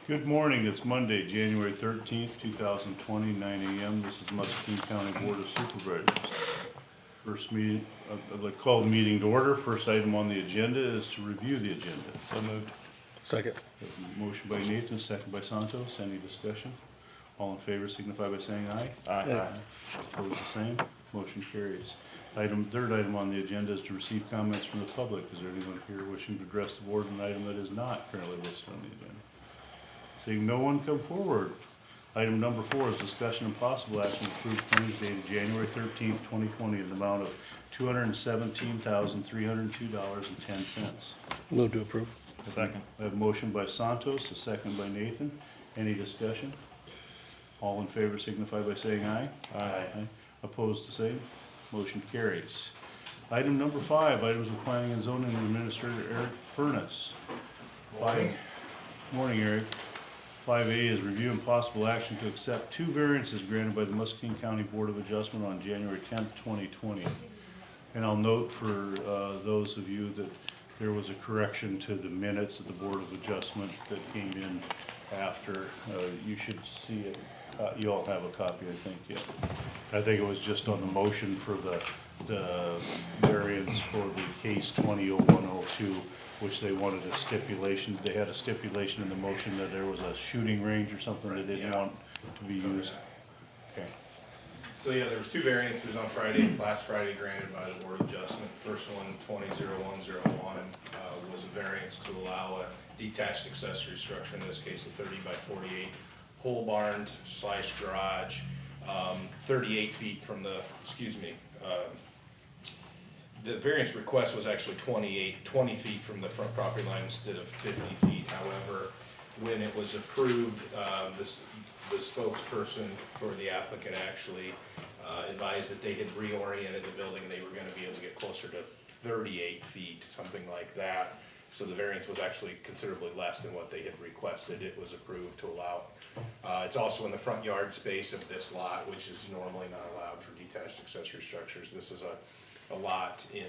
Good morning, it's Monday, January 13th, 2020, 9 a.m. This is Muscatine County Board of Supervisors. First meeting, I'd like to call the meeting to order. First item on the agenda is to review the agenda. So moved. Second. Motion by Nathan, second by Santos. Any discussion? All in favor signify by saying aye. Aye. Opposed, the same. Motion carries. Third item on the agenda is to receive comments from the public. Is there anyone here wishing to address the board on an item that is not currently listed on the agenda? Seeing no one come forward. Item number 4 is discussion and possible action to approve claims dated January 13th, 2020 in the amount of $217,302.10. Move to approve. Second. I have a motion by Santos, a second by Nathan. Any discussion? All in favor signify by saying aye. Aye. Opposed, the same. Motion carries. Item number 5, items of planning and zoning administrator Eric Furness. Morning, Eric. 5A is review and possible action to accept 2 variances granted by the Muscatine County Board of Adjustment on January 10th, 2020. And I'll note for those of you that there was a correction to the minutes of the Board of Adjustment that came in after. You should see it. You all have a copy, I think, yeah. I think it was just on the motion for the variance for the case 200102, which they wanted a stipulation. They had a stipulation in the motion that there was a shooting range or something that they didn't want to be used. Okay. So yeah, there was 2 variances on Friday, last Friday granted by the Board of Adjustment. The first one, 200101, was a variance to allow a detached accessory structure, in this case a 30 by 48 pole barn / garage, 38 feet from the, the variance request was actually 20 feet from the front property line instead of 50 feet. However, when it was approved, the spokesperson for the applicant actually advised that they had reoriented the building and they were going to be able to get closer to 38 feet, something like that. So the variance was actually considerably less than what they had requested. It was approved to allow. It's also in the front yard space of this lot, which is normally not allowed for detached accessory structures. This is a lot in,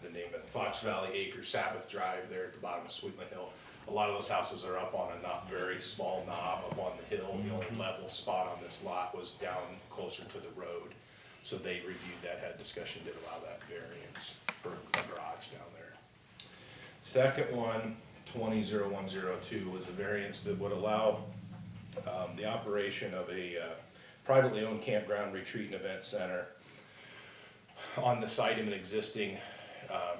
the name of Fox Valley Acres, Sabbath Drive there at the bottom of Sweetland Hill. A lot of those houses are up on a not very small knob up on the hill. The only level spot on this lot was down closer to the road. So they reviewed that, had discussion, did allow that variance for a garage down there. Second one, 200102, was a variance that would allow the operation of a privately owned campground, retreat and event center on the site of an existing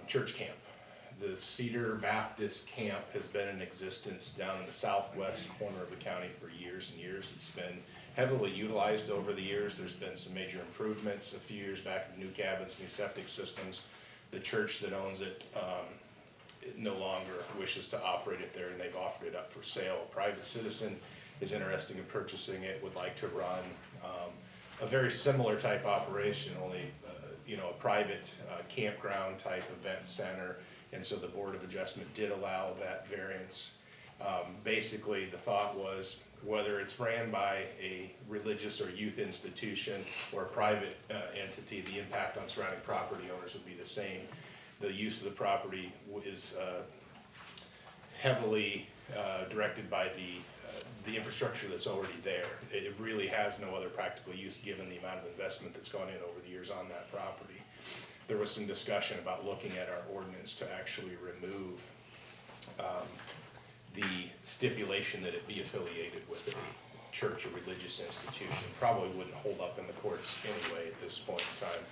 church camp. The Cedar Baptist Camp has been in existence down in the southwest corner of the county for years and years. It's been heavily utilized over the years. There's been some major improvements a few years back, new cabins, new septic systems. The church that owns it, it no longer wishes to operate it there, and they've offered it up for sale. A private citizen is interested in purchasing it, would like to run a very similar type operation, only a private campground type event center. And so the Board of Adjustment did allow that variance. Basically, the thought was whether it's ran by a religious or youth institution or a private entity, the impact on surrounding property owners would be the same. The use of the property is heavily directed by the infrastructure that's already there. It really has no other practical use given the amount of investment that's gone in over the years on that property. There was some discussion about looking at our ordinance to actually remove the stipulation that it be affiliated with a church or religious institution. Probably wouldn't hold up in the courts anyway at this point in time.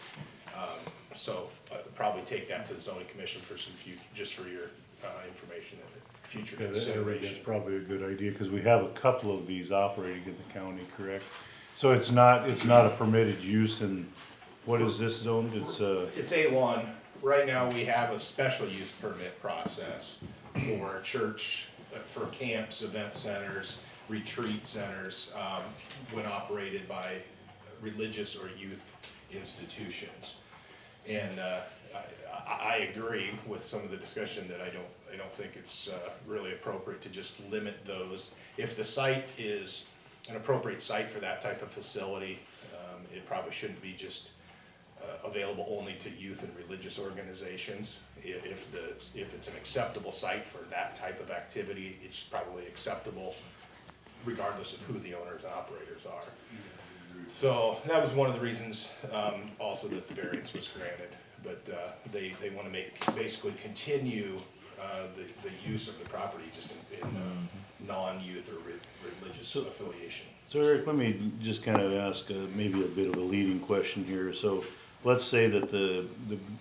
So probably take that to the zoning commission for some just for your information and future consideration. That's probably a good idea because we have a couple of these operating in the county, correct? So it's not a permitted use. And what is this zoned? It's A1. Right now we have a special use permit process for church, for camps, event centers, retreat centers, when operated by religious or youth institutions. And I agree with some of the discussion that I don't think it's really appropriate to just limit those. If the site is an appropriate site for that type of facility, it probably shouldn't be just available only to youth and religious organizations. If it's an acceptable site for that type of activity, it's probably acceptable regardless of who the owners and operators are. So that was one of the reasons, also that the variance was granted. But they want to basically continue the use of the property just in non-youth or religious affiliation. So Eric, let me just kind of ask maybe a bit of a leading question here. So let's say that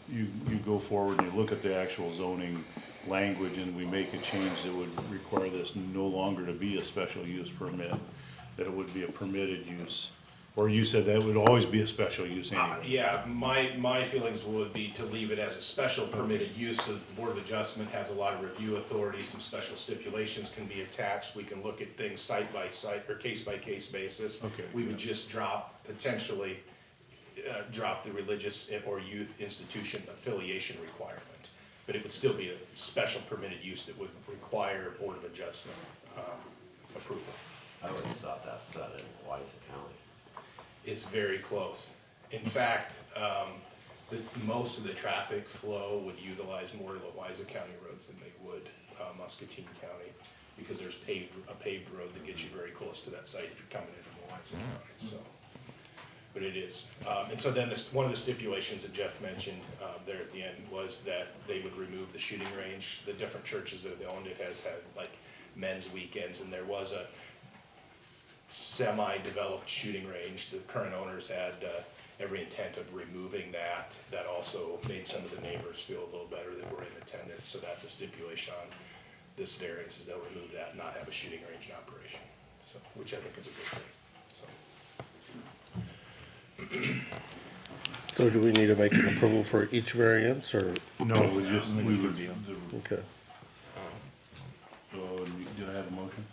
you go forward and you look at the actual zoning language and we make a change that would require this no longer to be a special use permit, that it would be a permitted use. Or you said that would always be a special use anyway. Yeah, my feelings would be to leave it as a special permitted use, so the Board of Adjustment has a lot of review authority, some special stipulations can be attached, we can look at things site by site or case by case basis. Okay, We would just potentially drop the religious or youth institution affiliation requirement. But it would still be a special permitted use that would require Board of Adjustment approval. I would have thought that's set in Wise County. It's very close. In fact, most of the traffic flow would utilize more of the Wise County roads than they would Muscatine County, because there's a paved road that gets you very close to that site if you're coming in from Wise County. So, but it is. And so then one of the stipulations that Jeff mentioned there at the end was that they would remove the shooting range. The different churches that have owned it has had like men's weekends, and there was a semi-developed shooting range. The current owners had every intent of removing that. That also made some of the neighbors feel a little better that were in attendance. So that's a stipulation on this variance, is they'll remove that and not have a shooting range in operation. So, which I think is a good thing. So. So do we need to make an approval for each variance, or? No, we would, Okay. so did I have a motion?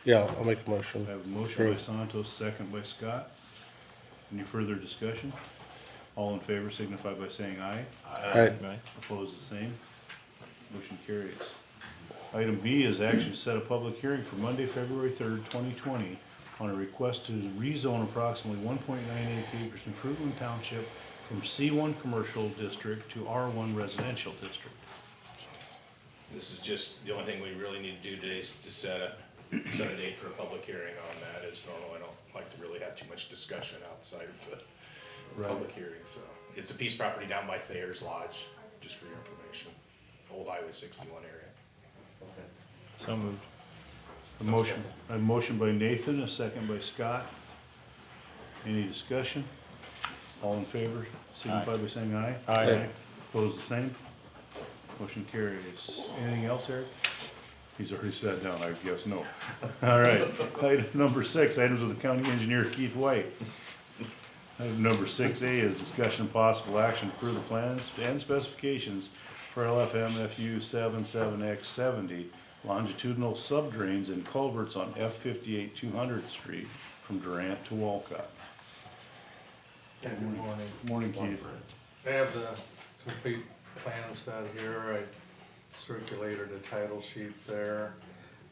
Yeah, I'll make a motion. I have a motion by Santos, second by Scott. Any further discussion? All in favor signify by saying aye. Aye. Opposed, the same. Motion carries. Item B is action to set a public hearing for Monday, February 3rd, 2020 on a request to rezone approximately 1.98 acres in Fruitland Township from C1 Commercial District to R1 Residential District. This is just, the only thing we really need to do today is to set a date for a public hearing on that. As normal, I don't like to really have too much discussion outside of the public hearing, so. It's a piece of property down by Thayer's Lodge, just for your information, old Highway 61 area. So moved. A motion by Nathan, a second by Scott. Any discussion? All in favor signify by saying aye. Aye. Opposed, the same. Motion carries. Anything else, Eric? He's already sat down, I guess no. All right, item number 6, items with the county engineer Keith White. Item number 6A is discussion of possible action to approve the plans and specifications for LFM FU 77X70 longitudinal subdrains and culverts on F58 200th Street from Durant to Walcott. Good morning. Morning, Keith. I have the complete plan set here. I circulated a title sheet there.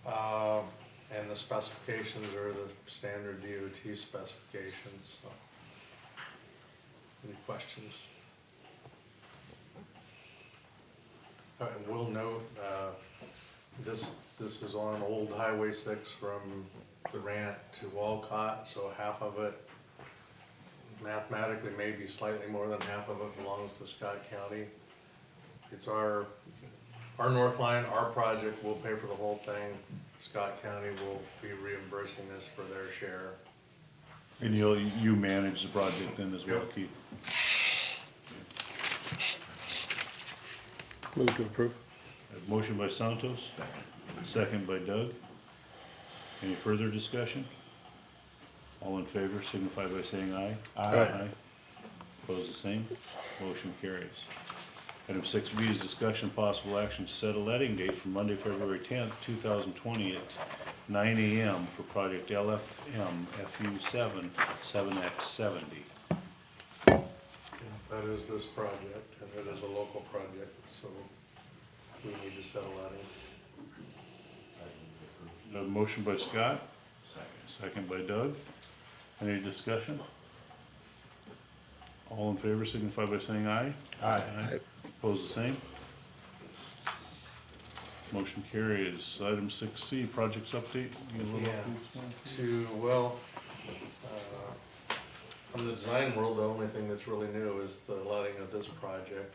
And the specifications are the standard DOT specifications, so. Any questions? I will note, this is on Old Highway 6 from Durant to Walcott, so half of it, mathematically, maybe slightly more than half of it belongs to Scott County. It's our north line, our project, will pay for the whole thing. Scott County will be reimbursing this for their share. And you manage the project then as well, Yep. Keith? Move to approve. A motion by Santos, second by Doug. Any further discussion? All in favor signify by saying aye. Aye. Opposed, the same. Motion carries. Item 6B is discussion of possible action to set a letting date for Monday, February 10th, 2020 at 9 a.m. for project LFM FU7 7X70. That is this project, and it is a local project, so we need to settle that in. A motion by Scott, second by Doug. Any discussion? All in favor signify by saying aye. Aye. Opposed, the same. Motion carries. Item 6C, projects update. You get a little Yeah. update? Well, from the design world, the only thing that's really new is the letting of this project.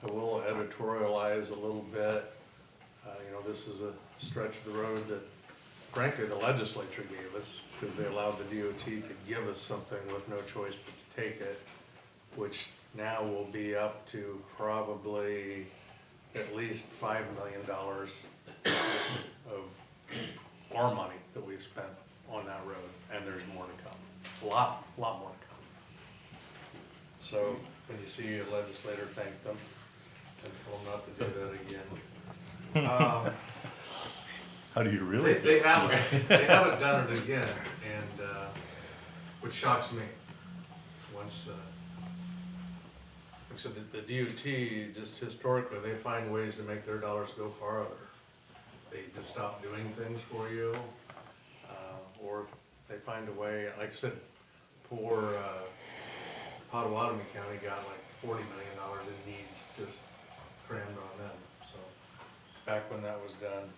I will editorialize a little bit. This is a stretch of the road that frankly the legislature gave us because they allowed the DOT to give us something with no choice but to take it, which now will be up to probably at least $5 million of our money that we've spent on that road, and there's more to come. A lot more to come. So when you see a legislator, thank them and tell them not to do that again. How do you really? They haven't done it again, and which shocks me. Once, like I said, the DOT just historically they find ways to make their dollars go farther. They just stop doing things for you, or they find a way. Like I said, poor Potawatomi County got like $40 million in needs just crammed on them. So back when that was done.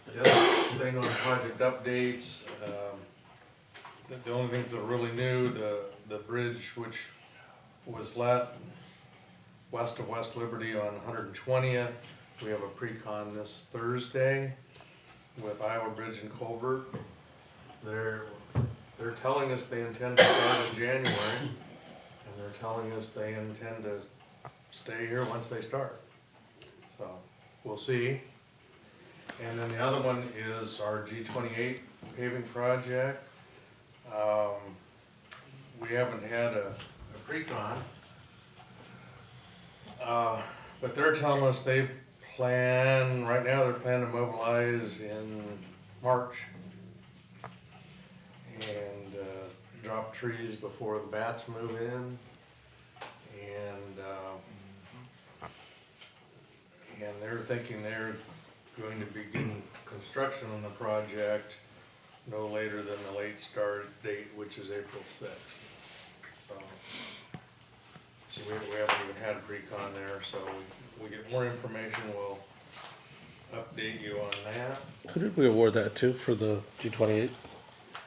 The other thing on project updates, the only things that are really new, the bridge which was let west of West Liberty on 120th. We have a pre-con this Thursday with Iowa Bridge and Culvert. They're telling us they intend to start in January, and they're telling us they intend to stay here once they start. So we'll see. And then the other one is our G28 paving project. We haven't had a pre-con, but they're telling us right now they're planning to mobilize in March and drop trees before the bats move in, and they're thinking they're going to begin construction on the project no later than the late start date, which is April 6th. So we haven't even had a pre-con there, so we get more information, we'll update you on that. Who did we award that to for the G28?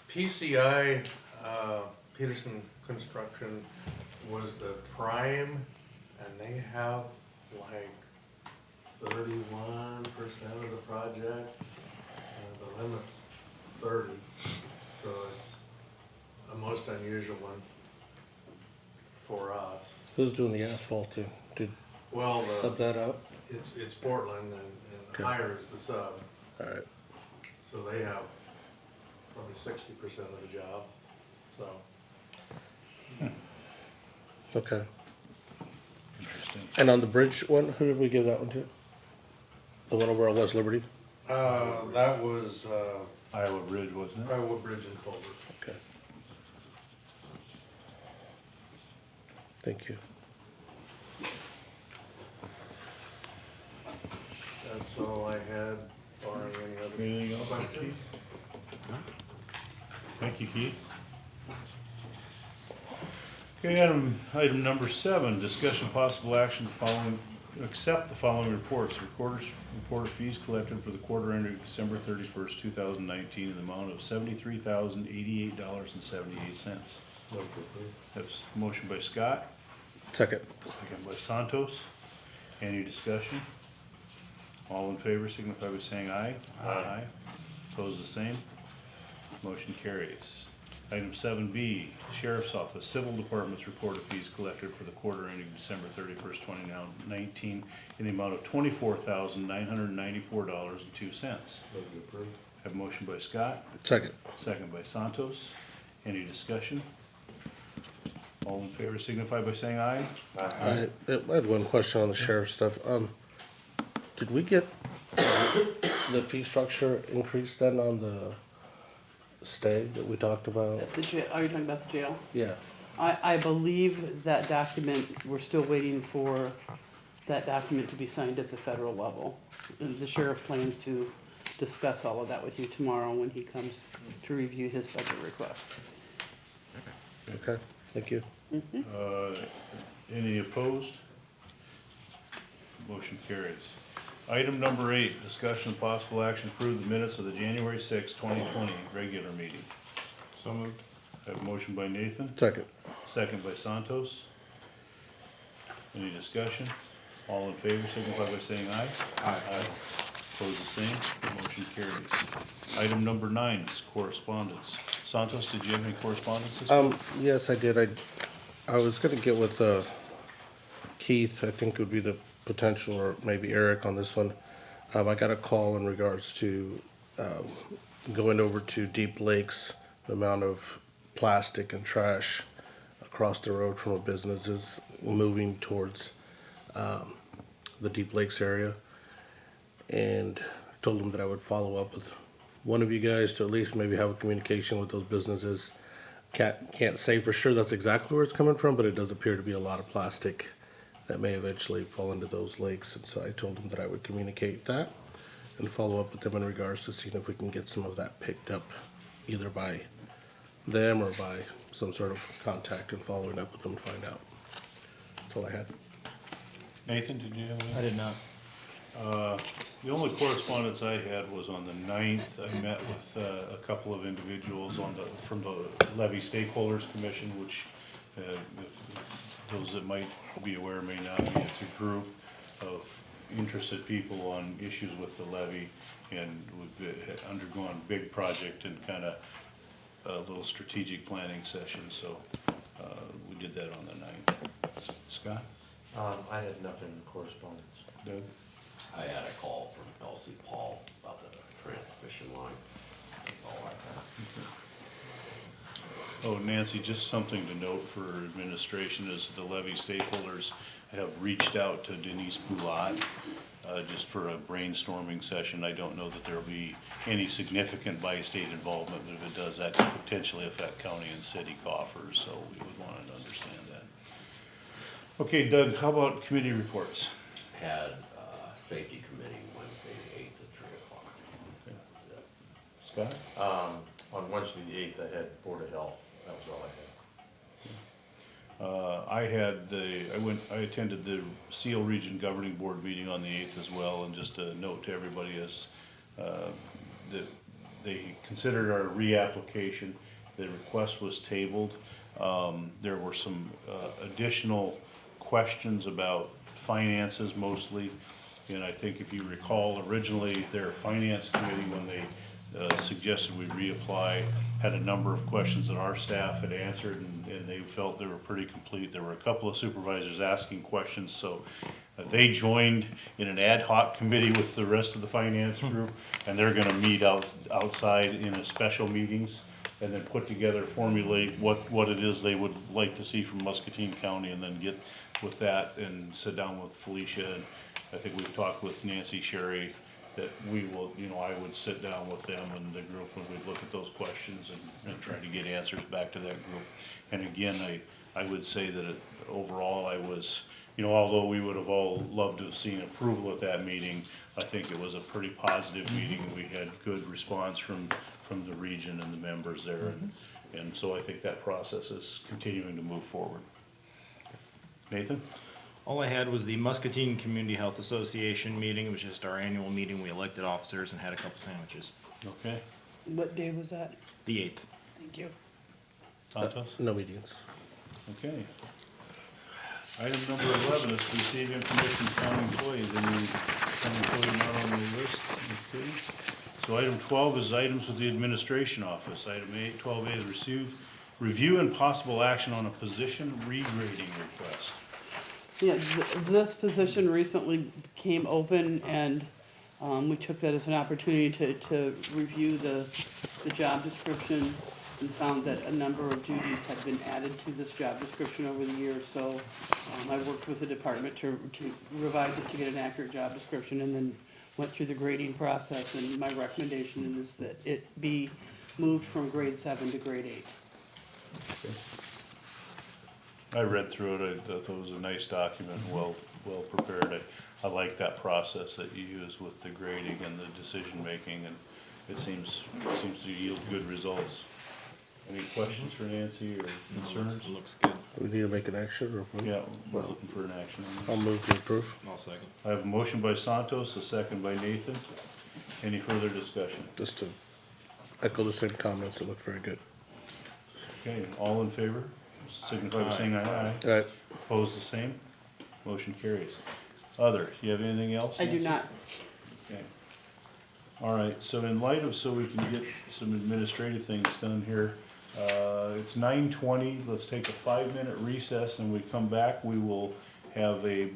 PCI, Peterson Construction was the prime, and they have like 31% of the project, and the limit's 30, so it's a most unusual one for us. Who's doing the asphalt too? Did Well, sub that out? it's Portland, and Okay. Hire is the sub, All right. so they have probably 60% of the job, so. Okay. Interesting. And on the bridge one, who did we give that one to? The one over on West Liberty? That was Iowa Bridge, wasn't it? Iowa Bridge and Culvert. Okay. Thank you. That's all I had, barring any other Anything else, questions. Keith? Thank you, Keith. Okay, item number 7, discussion possible action accept the following reports. Recorder's report of fees collected for the quarter ending December 31st, 2019 in the amount of $73,088.78. That's a motion by Scott, Second. second by Santos. Any discussion? All in favor signify by saying aye. Aye. Opposed, the same. Motion carries. Item 7B, Sheriff's Office, Civil Department's report of fees collected for the quarter ending December 31st, 2019 in the amount of $24,994.02. Have a motion by Scott, Second. second by Santos. Any discussion? All in favor signify by saying aye. I had one question on the sheriff stuff. Did we get the fee structure increased then on the stay that we talked about? Are you talking about the jail? Yeah. I believe that document, we're still waiting for that document to be signed at the federal level. And the sheriff plans to discuss all of that with you tomorrow when he comes to review his budget requests. Okay. Thank you. Any opposed? Motion carries. Item number 8, discussion of possible action, approve the minutes of the January 6, 2020 regular meeting. So moved. I have a motion by Nathan, Second. second by Santos. Any discussion? All in favor, signify by saying aye. Aye. Opposed, the same. Motion carries. Item number 9 is correspondence. Santos, did you have any correspondence this week? Yes, I did. I was gonna get with, Keith, I think would be the potential, or maybe Eric on this one. I got a call in regards to, going over to Deep Lakes, the amount of plastic and trash across the road from a business is moving towards, the Deep Lakes area. And I told him that I would follow up with one of you guys to at least maybe have a communication with those businesses. Can't say for sure that's exactly where it's coming from, but it does appear to be a lot of plastic that may eventually fall into those lakes. And so I told them that I would communicate that and follow up with them in regards to seeing if we can get some of that picked up, either by them or by some sort of contact and following up with them to find out. That's all I had. Nathan, did you have any? I did not. The only correspondence I had was on the 9th. I met with a couple of individuals from the Levy Stakeholders Commission, which, if those that might be aware may not be, it's a group of interested people on issues with the levy, and we've undergone a big project and kind of a little strategic planning session, so we did that on the 9th. Scott? I had nothing in correspondence. Doug? I had a call from Elsie Paul about the transmission line. That's all I had. Oh, Nancy, just something to note for administration is the levy stakeholders have reached out to Denise Boulat, just for a brainstorming session. I don't know that there'll be any significant by-state involvement, but if it does, that could potentially affect county and city coffers, so we would want to understand that. Okay, Doug, how about committee reports? Had safety committee Wednesday the 8th at 3 o'clock. That's it. Scott? On Wednesday the 8th, I had Board of Health, that was all I had. I attended the Seal Region Governing Board meeting on the 8th as well, and just a note to everybody is, that they considered our reapplication. The request was tabled. There were some additional questions about finances mostly, and I think if you recall, originally their finance committee, when they suggested we reapply, had a number of questions that our staff had answered, and they felt they were pretty complete. There were a couple of supervisors asking questions, so they joined in an ad hoc committee with the rest of the finance group, and they're gonna meet outside in a special meetings, and then put together, formulate what it is they would like to see from Muscatine County, and then get with that and sit down with Felicia. And I think we've talked with Nancy Sherry that we will, I would sit down with them and the group when we look at those questions and try to get answers back to that group. And again, I would say that overall I was, although we would have all loved to have seen approval at that meeting, I think it was a pretty positive meeting. We had good response from the region and the members there. And so I think that process is continuing to move forward. Nathan? All I had was the Muscatine Community Health Association meeting. It was just our annual meeting. We elected officers and had a couple sandwiches. Okay. What day was that? The 8th. Thank you. Santos? No meetings. Okay. Item number 11 is to receive information from town employees. Any town employee not on the list? Okay. So item 12 is items with the administration office. Item 12A is review and possible action on a position regrading request. Yeah, this position recently came open, and we took that as an opportunity to review the job description, and found that a number of duties had been added to this job description over the years. So I worked with the department to revise it to get an accurate job description, and then went through the grading process. And my recommendation is that it be moved from grade 7 to grade 8. I read through it. I thought it was a nice document, well prepared. I like that process that you use with the grading and the decision making, and it seems to yield good results. Any questions for Nancy or concerns? Looks good. Do we need to make an action or? approve? Yeah, we're looking for an action on that. I'll move to approve. I'll second. I have a motion by Santos, a second by Nathan. Any further discussion? Just to echo the same comments, it looked very good. Okay, all in favor, signify by saying aye. All right, Opposed, the same. Motion carries. Other, do you have anything else? I do Nancy? not. Okay. All right, so in light of, so we can get some administrative things done here, it's 9:20, let's take a 5-minute recess, and when we come back, we will have a,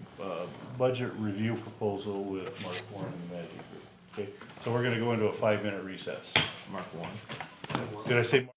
budget review proposal with Mark Warren and the Magic Group. Okay, so we're gonna go into a 5-minute recess. Mark one. Did I say?